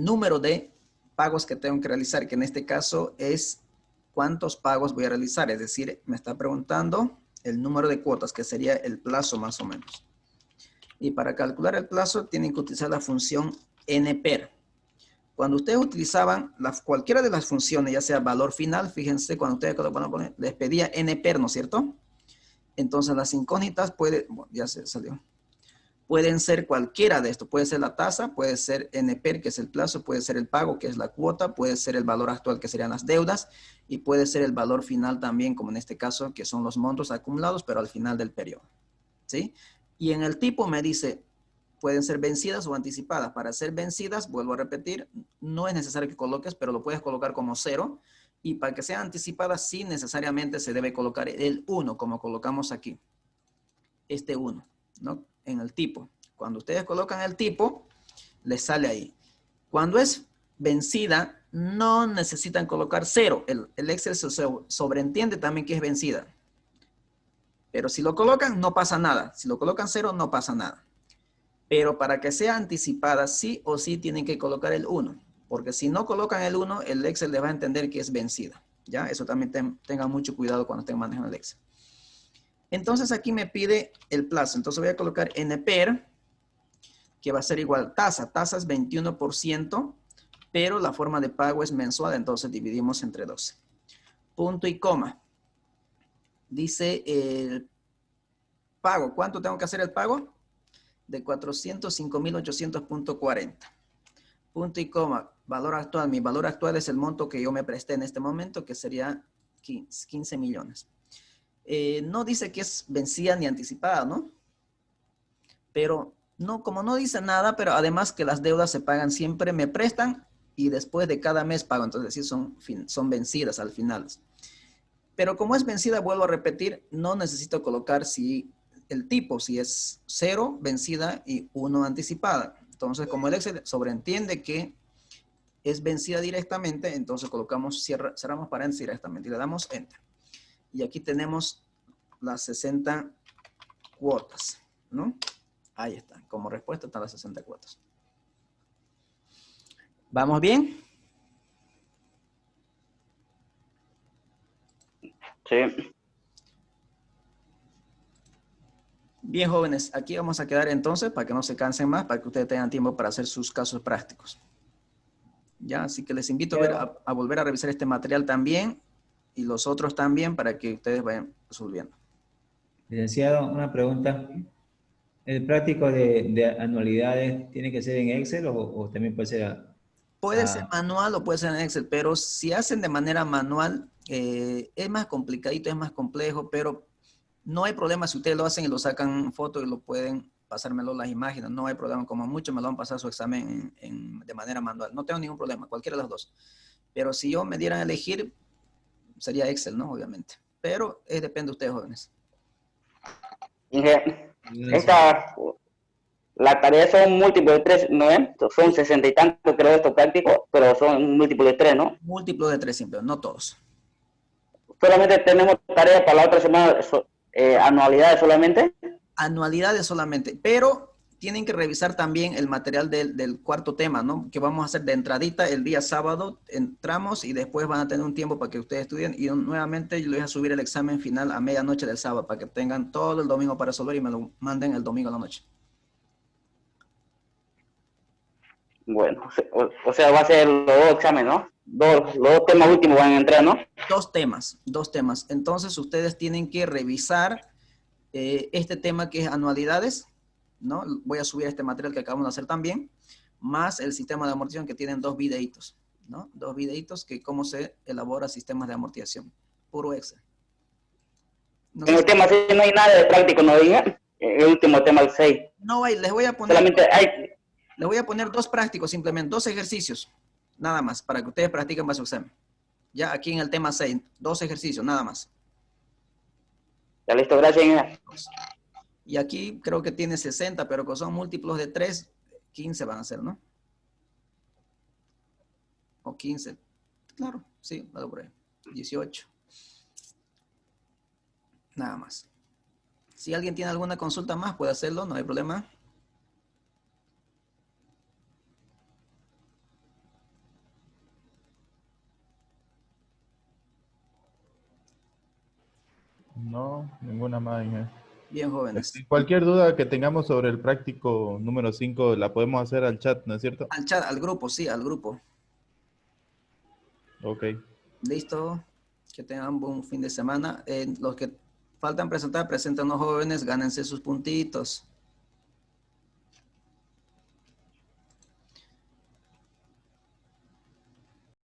número de pagos que tengo que realizar, que en este caso es cuántos pagos voy a realizar. Es decir, me está preguntando el número de cuotas, que sería el plazo más o menos. Y para calcular el plazo tienen que utilizar la función NPER. Cuando ustedes utilizaban cualquiera de las funciones, ya sea valor final, fíjense, cuando ustedes les pedía NPER, ¿no es cierto? Entonces las incógnitas ya se salió. Pueden ser cualquiera de estos. Puede ser la tasa, puede ser NPER, que es el plazo, puede ser el pago, que es la cuota, puede ser el valor actual, que serían las deudas, y puede ser el valor final también, como en este caso, que son los montos acumulados, pero al final del periodo. ¿Sí? Y en el tipo me dice, pueden ser vencidas o anticipadas. Para ser vencidas, vuelvo a repetir, no es necesario que coloques, pero lo puedes colocar como 0. Y para que sean anticipadas, sí necesariamente se debe colocar el 1, como colocamos aquí. Este 1, ¿no? En el tipo. Cuando ustedes colocan el tipo, les sale ahí. Cuando es vencida, no necesitan colocar 0. El Excel se sobreentiende también que es vencida. Pero si lo colocan, no pasa nada. Si lo colocan 0, no pasa nada. Pero para que sea anticipada, sí o sí tienen que colocar el 1. Porque si no colocan el 1, el Excel les va a entender que es vencida. ¿Ya? Eso también tengan mucho cuidado cuando estén manejando el Excel. Entonces aquí me pide el plazo. Entonces voy a colocar NPER, que va a ser igual tasa. Tasa es 21%, pero la forma de pago es mensual, entonces dividimos entre 12. Punto y coma. Dice el pago. ¿Cuánto tengo que hacer el pago? De 405,800.40. Punto y coma. Valor actual. Mi valor actual es el monto que yo me presté en este momento, que sería 15 millones. No dice que es vencida ni anticipada, ¿no? Pero no, como no dice nada, pero además que las deudas se pagan siempre, me prestan y después de cada mes pago. Entonces, sí, son vencidas al final. Pero como es vencida, vuelvo a repetir, no necesito colocar el tipo, si es 0 vencida y 1 anticipada. Entonces, como el Excel sobreentiende que es vencida directamente, entonces colocamos, cerramos paréntesis directamente y le damos Enter. Y aquí tenemos las 60 cuotas, ¿no? Ahí está. Como respuesta están las 60 cuotas. ¿Vamos bien? Sí. Bien, jóvenes, aquí vamos a quedar entonces para que no se cansen más, para que ustedes tengan tiempo para hacer sus casos prácticos. Ya, así que les invito a volver a revisar este material también y los otros también para que ustedes vayan resolviendo. Licenciado, una pregunta. ¿El práctico de anualidades tiene que ser en Excel o también puede ser Puede ser manual o puede ser en Excel, pero si hacen de manera manual, es más complicadito, es más complejo, pero no hay problema si ustedes lo hacen y lo sacan foto y lo pueden pasármelo las imágenes, no hay problema, como mucho me lo van a pasar su examen de manera manual, no tengo ningún problema, cualquiera de las dos. Pero si yo me dieran a elegir, sería Excel, ¿no? Obviamente, pero depende de ustedes, jóvenes. Inge, la tarea son múltiplos de 3, ¿no ven? Son 60 y tanto, creo, esto práctico, pero son múltiplos de 3, ¿no? Múltiplo de 3 siempre, no todos. Solamente tenemos tareas para la otra semana, anualidades solamente. Anualidades solamente, pero tienen que revisar también el material del cuarto tema, ¿no? Que vamos a hacer de entradita el día sábado, entramos y después van a tener un tiempo para que ustedes estudien y nuevamente yo les voy a subir el examen final a medianoche del sábado para que tengan todo el domingo para resolver y me lo manden el domingo a la noche. Bueno, o sea, va a ser los dos exámenes, ¿no? Los dos temas últimos van a entrar, ¿no? Dos temas. Entonces ustedes tienen que revisar este tema que es anualidades, ¿no? Voy a subir este material que acabamos de hacer también, más el sistema de amortización que tienen 2 videitos, ¿no? 2 videitos que cómo se elabora sistemas de amortización. Puro Excel. No en el tema 6 no hay nada de práctico, ¿no? El último tema, el 6. No hay, les voy a poner... Solamente hay... Les voy a poner 2 prácticos, simplemente 2 ejercicios, nada más, para que ustedes practiquen para su examen. Ya aquí en el tema 6, 2 ejercicios, nada más. Ya listo, gracias, Inge. Y aquí creo que tiene 60, pero que son múltiplos de 3, 15 van a ser, ¿no? O 15. Claro, sí, algo por ahí. 18. Nada más. Si alguien tiene alguna consulta más, puede hacerlo, no hay problema. No, ninguna más, Inge. Bien, jóvenes. Cualquier duda que tengamos sobre el práctico número 5 la podemos hacer al chat, ¿no es cierto? Al chat, al grupo, sí, al grupo. Ok. Listo. Que tengan un buen fin de semana. Los que faltan presentar, presenten los jóvenes, gánense sus puntitos.